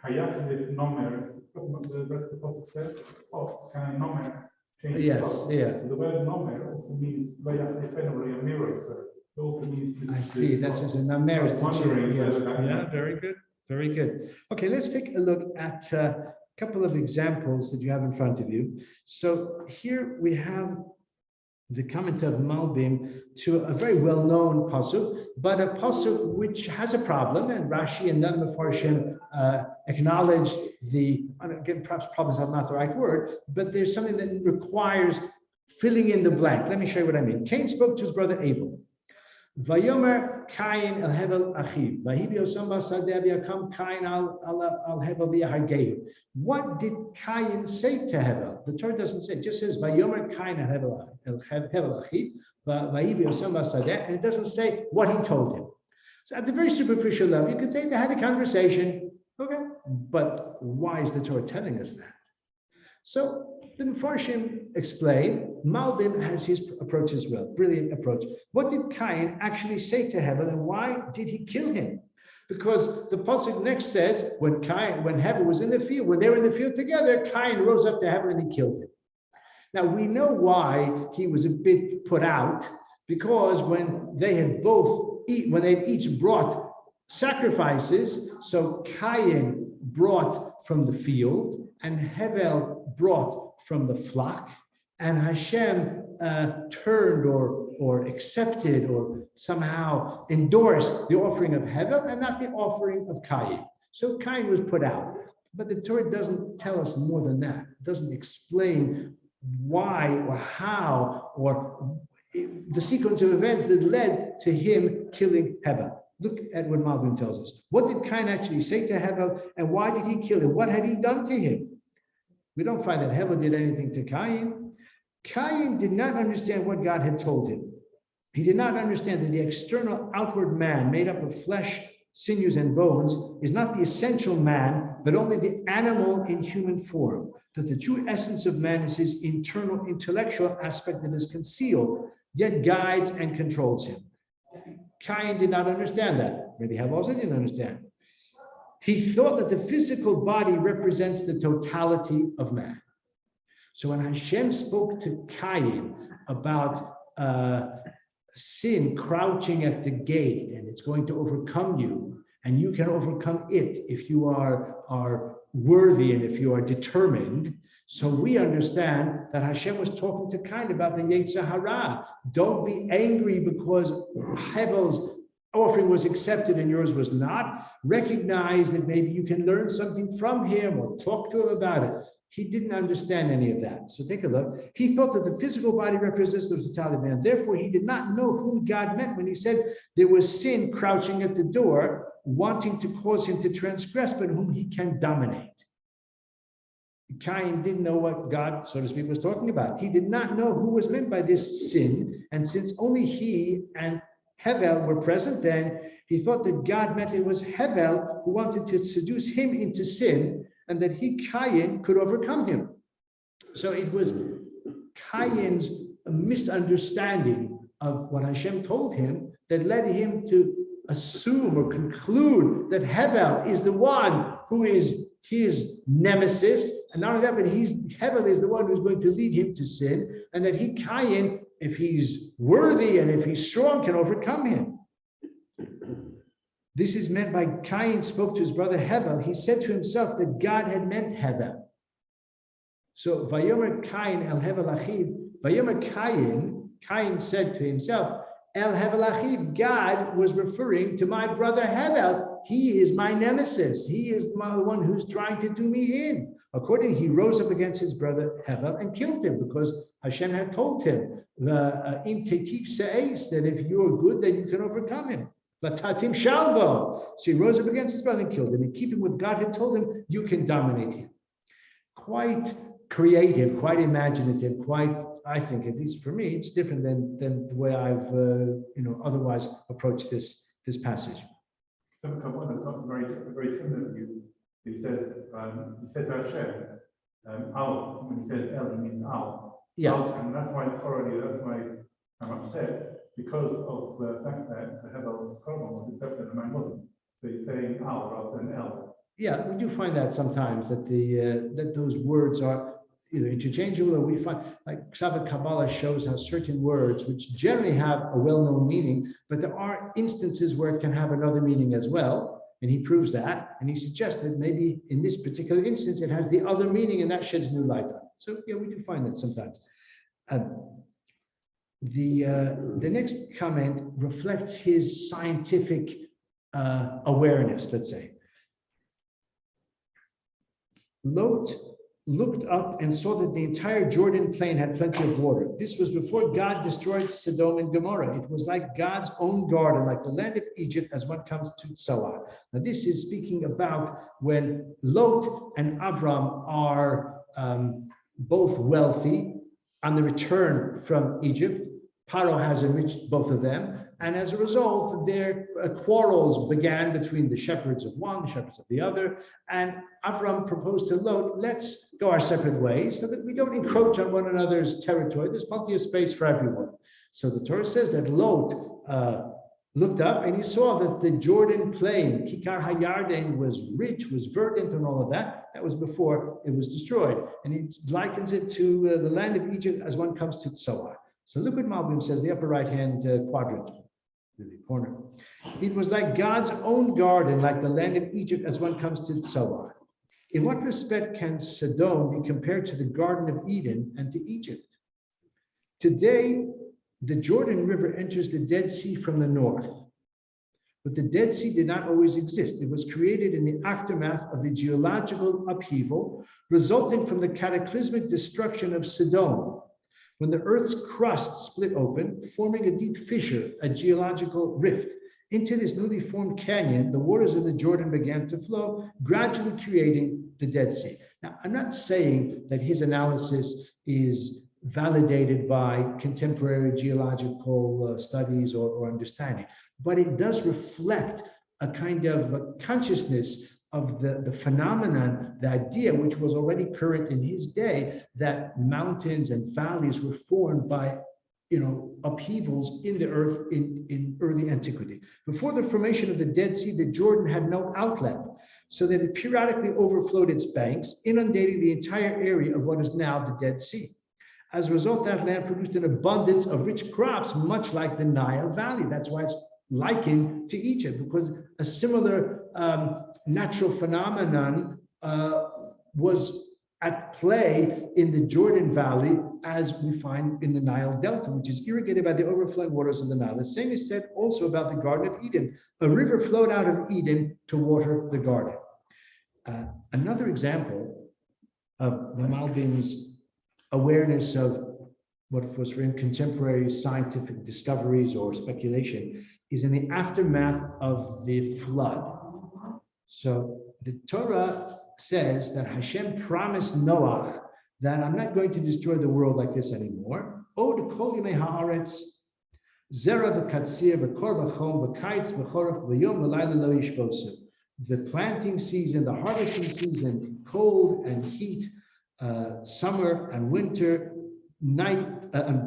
Hayaf nomer, the rest of the passage says, can a nomer change? Yes, yeah. So the word nomer also means a mirror, so it also means I see, that's what a nomer is to cheer. Yes. Yeah, very good, very good. Okay, let's take a look at a couple of examples that you have in front of you. So here we have the comment of Malbim to a very well-known pasuk, but a pasuk which has a problem, and Rashi and none of the Farshim acknowledge again, perhaps problem is not the right word, but there's something that requires filling in the blank. Let me show you what I mean. Cain spoke to his brother Abel. Vayomer Cain el Hevel Achiv. Vahibi Osam Basadeh V'Yakam Cain al Hevel V'Yahargehu. What did Cain say to Hevel? The Torah doesn't say. It just says Vayomer Cain el Hevel Achiv. Vahibi Osam Basadeh, and it doesn't say what he told him. So at the very superficial level, you could say they had a conversation. Okay, but why is the Torah telling us that? So the Mepharshim explain, Malbim has his approach as well, brilliant approach. What did Cain actually say to Hevel, and why did he kill him? Because the pasuk next says, when Hevel was in the field, when they were in the field together, Cain rose up to Hevel and he killed him. Now we know why he was a bit put out, because when they had each brought sacrifices, so Cain brought from the field and Hevel brought from the flock, and Hashem turned or accepted or somehow endorsed the offering of Hevel and not the offering of Cain. So Cain was put out. But the Torah doesn't tell us more than that. It doesn't explain why or how or the sequence of events that led to him killing Hevel. Look at what Malbim tells us. What did Cain actually say to Hevel, and why did he kill him? What had he done to him? We don't find that Hevel did anything to Cain. Cain did not understand what God had told him. He did not understand that the external outward man made up of flesh, sinews, and bones is not the essential man, but only the animal in human form. That the true essence of man is his internal intellectual aspect that is concealed, yet guides and controls him. Cain did not understand that. Maybe Hevel also didn't understand. He thought that the physical body represents the totality of man. So when Hashem spoke to Cain about sin crouching at the gate and it's going to overcome you, and you can overcome it if you are worthy and if you are determined. So we understand that Hashem was talking to Cain about the Yetzer Hara. Don't be angry because Hevel's offering was accepted and yours was not. Recognize that maybe you can learn something from him or talk to him about it. He didn't understand any of that. So take a look. He thought that the physical body represents the totality of man. Therefore, he did not know whom God meant when he said there was sin crouching at the door, wanting to cause him to transgress, but whom he can dominate. Cain didn't know what God, so to speak, was talking about. He did not know who was meant by this sin. And since only he and Hevel were present then, he thought that God meant it was Hevel who wanted to seduce him into sin, and that he, Cain, could overcome him. So it was Cain's misunderstanding of what Hashem told him that led him to assume or conclude that Hevel is the one who is his nemesis, and not only that, but Hevel is the one who's going to lead him to sin, and that he, Cain, if he's worthy and if he's strong, can overcome him. This is meant by Cain spoke to his brother Hevel. He said to himself that God had meant Hevel. So Vayomer Cain el Hevel achiv. Vayomer Cain said to himself, El Hevel achiv. God was referring to my brother Hevel. He is my nemesis. He is the one who's trying to do me in. Accordingly, he rose up against his brother Hevel and killed him, because Hashem had told him, that if you are good, then you can overcome him. Latatim shalbo. So he rose up against his brother and killed him. In keeping with God had told him, you can dominate him. Quite creative, quite imaginative, quite, I think, at least for me, it's different than the way I've otherwise approached this passage. Some very similar view. He said to Hashem, Al. When he says El, he means Al. Yes. Al, and that's why I'm upset, because of the fact that the Hevel's problem was accepted and mine wasn't. So he's saying Al rather than El. Yeah, we do find that sometimes, that that those words are either interchangeable, or we find, like Ksav Kabbalah shows how certain words, which generally have a well-known meaning, but there are instances where it can have another meaning as well, and he proves that, and he suggests that maybe in this particular instance it has the other meaning, and that sheds new light on it. So yeah, we do find that sometimes. The next comment reflects his scientific awareness, let's say. Lot looked up and saw that the entire Jordan plain had plenty of water. This was before God destroyed Sodom and Gomorrah. It was like God's own garden, like the land of Egypt, as one comes to Tzala. Now, this is speaking about when Lot and Avram are both wealthy on the return from Egypt. Paro has enriched both of them. And as a result, their quarrels began between the shepherds of one, the shepherds of the other. And Avram proposed to Lot, let's go our separate ways so that we don't encroach on one another's territory. There's plenty of space for everyone. So the Torah says that Lot looked up and he saw that the Jordan plain, Kikar Hayarden, was rich, was verdant and all of that. That was before it was destroyed. And he likens it to the land of Egypt as one comes to Tzoar. So look what Malbim says, the upper right-hand quadrant, the corner. It was like God's own garden, like the land of Egypt as one comes to Tzoar. In what respect can Sodom be compared to the Garden of Eden and to Egypt? Today, the Jordan River enters the Dead Sea from the north. But the Dead Sea did not always exist. It was created in the aftermath of the geological upheaval resulting from the cataclysmic destruction of Sodom, when the earth's crust split open, forming a deep fissure, a geological rift. Into this newly formed canyon, the waters of the Jordan began to flow, gradually creating the Dead Sea. Now, I'm not saying that his analysis is validated by contemporary geological studies or understanding, but it does reflect a kind of a consciousness of the phenomenon, the idea which was already current in his day, that mountains and valleys were formed by upheavals in the earth in early antiquity. Before the formation of the Dead Sea, the Jordan had no outlet, so that it periodically overflowed its banks, inundating the entire area of what is now the Dead Sea. As a result, that land produced an abundance of rich crops, much like the Nile Valley. That's why it's likened to Egypt, because a similar natural phenomenon was at play in the Jordan Valley as we find in the Nile Delta, which is irrigated by the overflowing waters of the Nile. The same is said also about the Garden of Eden. A river flowed out of Eden to water the garden. Another example of the Malbim's awareness of what was for him contemporary scientific discoveries or speculation is in the aftermath of the flood. So the Torah says that Hashem promised Noah that I'm not going to destroy the world like this anymore. Od kol yemei haaretz zera v'katzir v'kor v'chom v'kaitz v'choref v'yom v'layla lo yishbosu. The planting season, the harvesting season, cold and heat, summer and winter, night,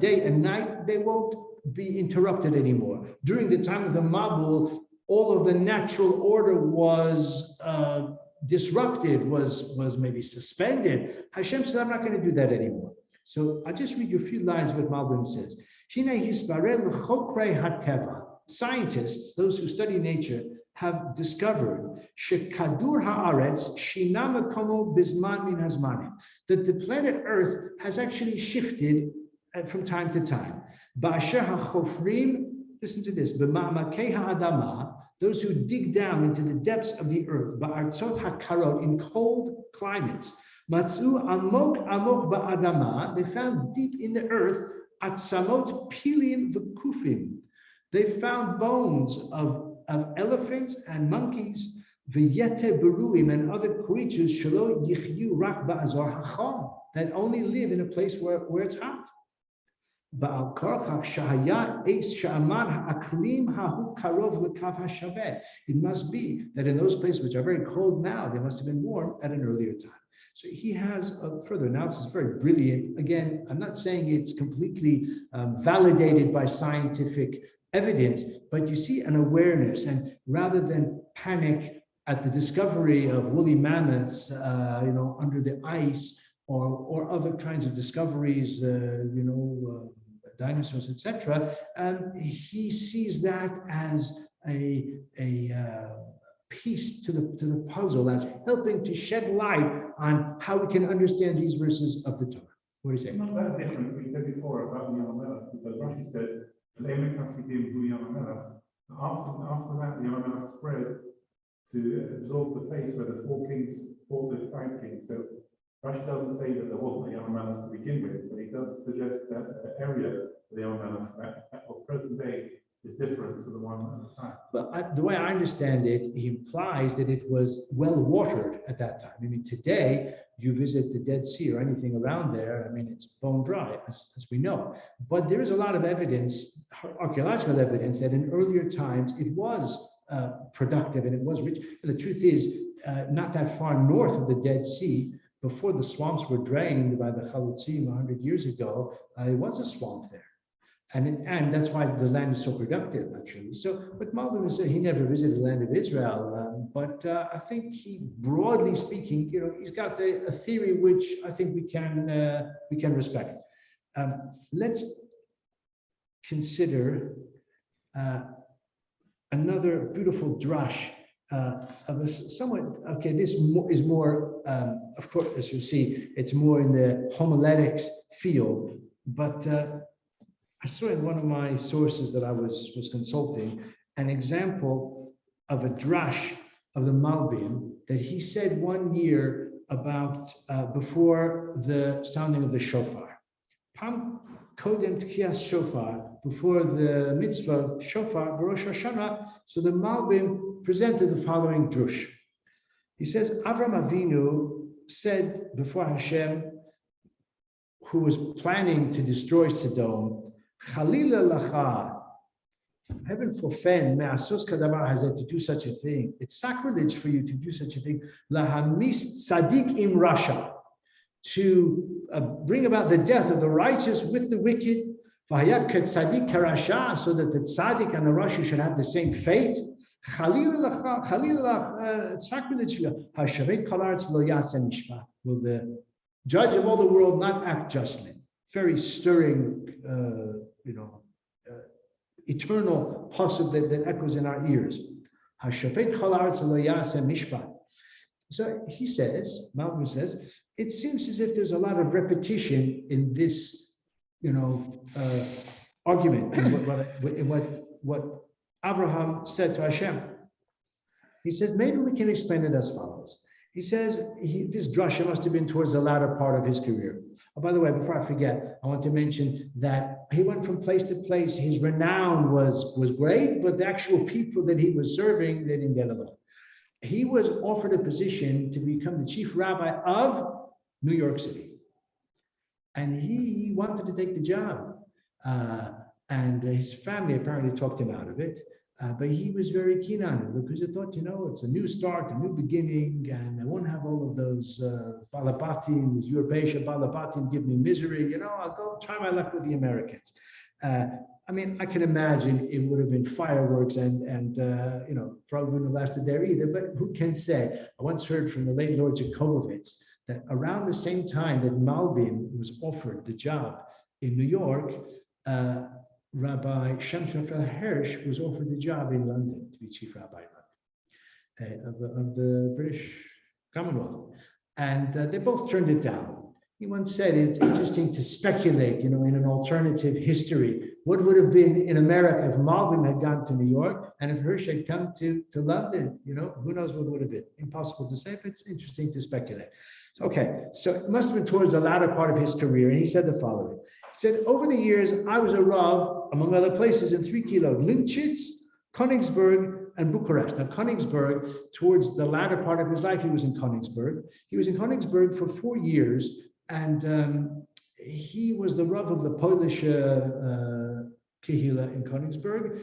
day and night, they won't be interrupted anymore. During the time of the Mabul, all of the natural order was disrupted, was maybe suspended. Hashem said, I'm not going to do that anymore. So I'll just read you a few lines of what Malbim says. Scientists, those who study nature, have discovered shekadur haaretz shina makomo bizman min hazmanim, that the planet Earth has actually shifted from time to time. Ba'asher hachofrim, listen to this, b'ma'amakei ha'adama, those who dig down into the depths of the earth, ba'artzot hakarot, in cold climates, matzu amok amok ba'adama, they found deep in the earth, atsamot pilim v'kufim, they found bones of elephants and monkeys, v'yete beruim, and other creatures, shelo yichyu rak ba'azor hachom, that only live in a place where it's hot. It must be that in those places which are very cold now, they must have been warm at an earlier time. So he has a further analysis, very brilliant. Again, I'm not saying it's completely validated by scientific evidence, but you see an awareness, and rather than panic at the discovery of woolly mammoths, under the ice, or other kinds of discoveries, dinosaurs, etc., he sees that as a piece to the puzzle, as helping to shed light on how we can understand these verses of the Torah. What do you say? It's not that different. We said before about the Yam HaMelech, because Rashi says, after that, the Yam HaMelech spread to absorb the place where the four kings fought the five kings. So Rashi doesn't say that there wasn't a Yam HaMelech to begin with, but he does suggest that the area of the Yam HaMelech of present day is different to the one at the time. But the way I understand it, he implies that it was well watered at that time. I mean, today you visit the Dead Sea or anything around there, I mean, it's bone dry, as we know. But there is a lot of evidence, archaeological evidence, that in earlier times it was productive and it was rich. And the truth is, not that far north of the Dead Sea, before the swamps were drained by the Chalutzim 100 years ago, it was a swamp there. And that's why the land is so productive, actually. So, but Malbim said he never visited the land of Israel, but I think he, broadly speaking, he's got a theory which I think we can respect. Let's consider another beautiful drash of a somewhat, okay, this is more, of course, as you see, it's more in the homiletics field, but I saw in one of my sources that I was consulting an example of a drash of the Malbim that he said one year about before the sounding of the shofar. Pam kodem tkias shofar, before the mitzvah shofar, Rosh Hashanah, so the Malbim presented the following drush. He says, Avram Avinu said before Hashem, who was planning to destroy Sodom, Chalila lacha, heaven forfend, me'asos kadavar hazeh, to do such a thing. It's sacrilege for you to do such a thing. Lahamis tzadik im rasha, to bring about the death of the righteous with the wicked. V'hayat tzadik karasha, so that the tzaddik and the rasha should have the same fate. Chalila lacha, it's sacrilege for you. Hashavei kol haaretz lo yaseh mishpat. Will the judge of all the world not act justly? Very stirring, eternal pasuk that echoes in our ears. So he says, Malbim says, it seems as if there's a lot of repetition in this, argument in what Abraham said to Hashem. He says, maybe we can explain it as follows. He says this drasha must have been towards the latter part of his career. Oh, by the way, before I forget, I want to mention that he went from place to place. His renown was great, but the actual people that he was serving, they didn't get along. He was offered a position to become the chief rabbi of New York City. And he wanted to take the job. And his family apparently talked him out of it. But he was very keen on it because he thought, it's a new start, a new beginning, and I won't have all of those balabatim, these European balabatim give me misery. I'll go try my luck with the Americans. I can imagine it would have been fireworks and probably wouldn't have lasted there either, but who can say? I once heard from the late Lord Jacobowitz that around the same time that Malbim was offered the job in New York, Rabbi Shem Shofel Hirsch was offered the job in London to be chief rabbi of the British Commonwealth. And they both turned it down. He once said it's interesting to speculate, in an alternative history. What would have been in America if Malbim had gone to New York and if Hirsch had come to London? Who knows what would have been? Impossible to say, but it's interesting to speculate. Okay, so it must have been towards the latter part of his career. And he said the following. He said, over the years, I was a Rav, among other places, in 3 kilos, Linchitz, Königsberg, and Bucharest. Now, Königsberg, towards the latter part of his life, he was in Königsberg. He was in Königsberg for 4 years, and he was the Rav of the Polish Kehila in Königsberg.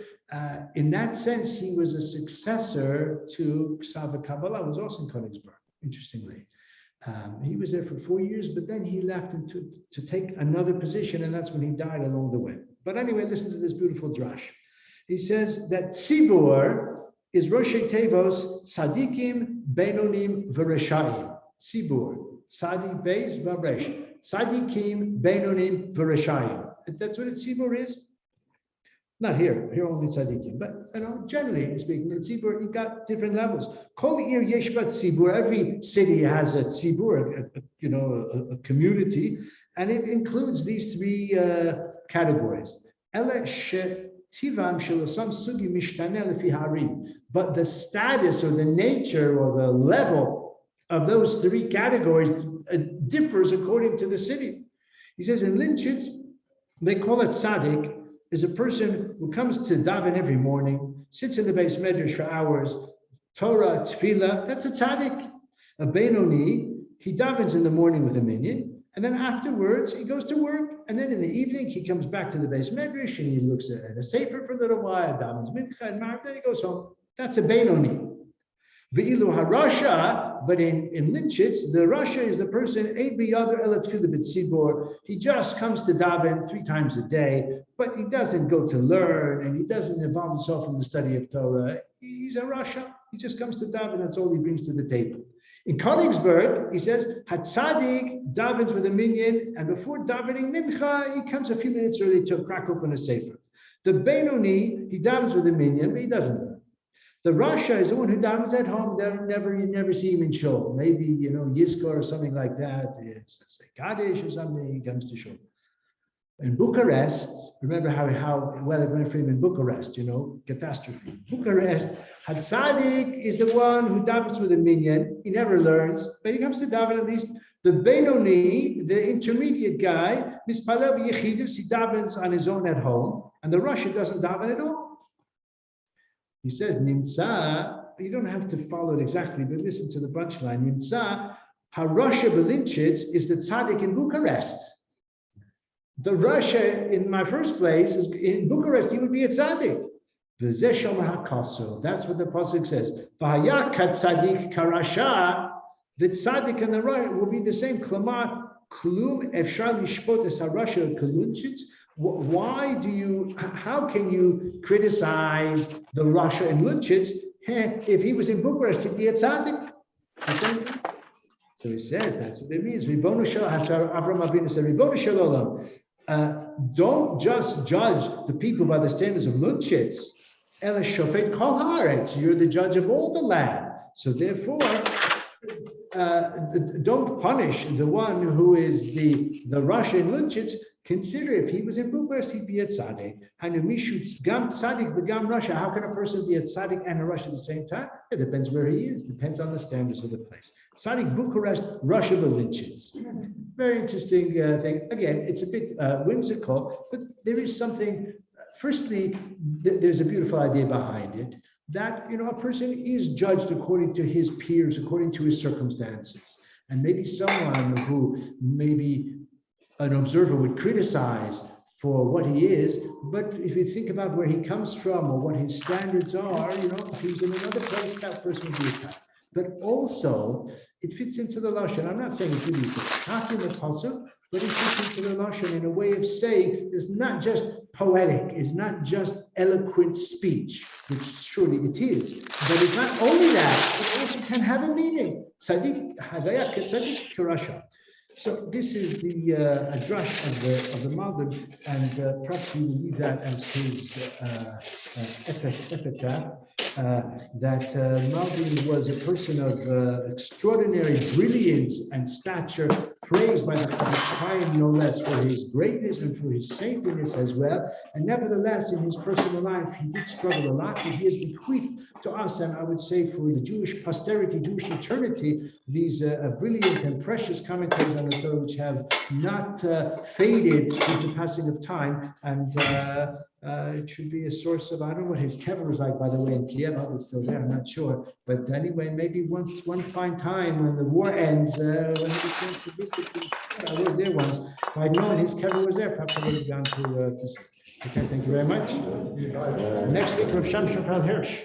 In that sense, he was a successor to Ksava Kabbalah, who was also in Königsberg, interestingly. He was there for 4 years, but then he left to take another position, and that's when he died along the way. But anyway, listen to this beautiful drash. He says that Tzibur is Roshei Tevos Tzadikim Beinonim V'Reshaim. Tzibur, Tzadik Beis V'Resh. Tzadikim Beinonim V'Reshaim. That's what a Tzibur is. Not here only tzaddikim, but generally speaking, in tzibur you've got different levels. Kol ir yesh ba tzibur. Every city has a tzibur, a community, and it includes these 3 categories. Ele shetivam shelosam sugi mishtaneh lefi harim. But the status or the nature or the level of those 3 categories differs according to the city. He says in Linchitz, they call it tzaddik. is a person who comes to daven every morning, sits in the base medrash for hours, Torah, tefillah, that's a tzaddik. A Benoni, he davens in the morning with a minyan, and then afterwards he goes to work, and then in the evening he comes back to the base medrash and he looks at a sefer for a little while, davens mincha and marv, then he goes home. That's a Benoni. Ve'ilu harasha, but in Lynchitz, the Rasha is the person, he just comes to daven 3 times a day, but he doesn't go to learn and he doesn't involve himself in the study of Torah. He's a Rasha. He just comes to daven, that's all he brings to the table. In Königsberg, he says, Hatzadik davens with a minyan, and before davening mincha, he comes a few minutes early to crack open a sefer. The Benoni, he davens with a minyan, but he doesn't learn. The Rasha is the one who davens at home. You never see him in shul. Maybe, Yizkor or something like that. It's Kaddish or something, he comes to shul. In Bucharest, remember how well it went for him in Bucharest, catastrophe. Bucharest, Hatzadik is the one who davens with a minyan. He never learns, but he comes to daven at least. The Benoni, the intermediate guy, Mispalel b'yechidus, he davens on his own at home, and the Rasha doesn't daven at all. He says, Nimtza, you don't have to follow it exactly, but listen to the punchline. Nimtza, Harasha Belinchitz is the tzaddik in Bucharest. The Rasha, in my first place, is in Bucharest, he would be a tzaddik. That's what the pasuk says. V'hayakat tzaddik karasha, the tzaddik and the Rasha will be the same. Klamar, klum efshar lishpot es harasha kalunchitz. How can you criticize the Rasha in Lynchitz? If he was in Bucharest, he'd be a tzaddik. So he says, that's what it means. Ribono Shel Avram Avinu said, Ribono Shel Olam, don't just judge the people by the standards of Lynchitz. Ela Shofet Kol Haaretz, you're the judge of all the land. So therefore, don't punish the one who is the Rasha in Lynchitz. Consider if he was in Bucharest, he'd be a tzaddik. And gam tzaddik v'gam Rasha. How can a person be a tzaddik and a Rasha at the same time? It depends where he is. Depends on the standards of the place. Tzaddik Bucharest, Rasha Belinchitz. Very interesting thing. Again, it's a bit whimsical, but there is something. Firstly, there's a beautiful idea behind it that a person is judged according to his peers, according to his circumstances, and maybe someone who maybe an observer would criticize for what he is, but if you think about where he comes from or what his standards are, if he's in another place, that person would be attacked. But also, it fits into the Lashon. I'm not saying it really is the Pshat in the pasuk, but it fits into the Lashon in a way of saying it's not just poetic, it's not just eloquent speech, which surely it is, but it's not only that, it also can have a meaning. Tzaddik, Hadayak, Tzaddik, Karasha. So this is the adrash of the Malbim, and perhaps we will leave that as his epitaph. That Malbim was a person of extraordinary brilliance and stature, praised by the Chofetz Chaim no less for his greatness and for his saintliness as well. And nevertheless, in his personal life, he did struggle a lot, but he has bequeathed to us, and I would say for the Jewish posterity, Jewish eternity, these brilliant and precious commentaries on the Torah, which have not faded with the passing of time, and it should be a source of, I don't know what his kever was like, by the way, in Kiev. It's still there, I'm not sure. But anyway, maybe one fine time when the war ends, when I get a chance to visit him, I was there once. If I'd known his kever was there, perhaps I would have gone to see. Okay, thank you very much. Next speaker of Shamshon Hirsch.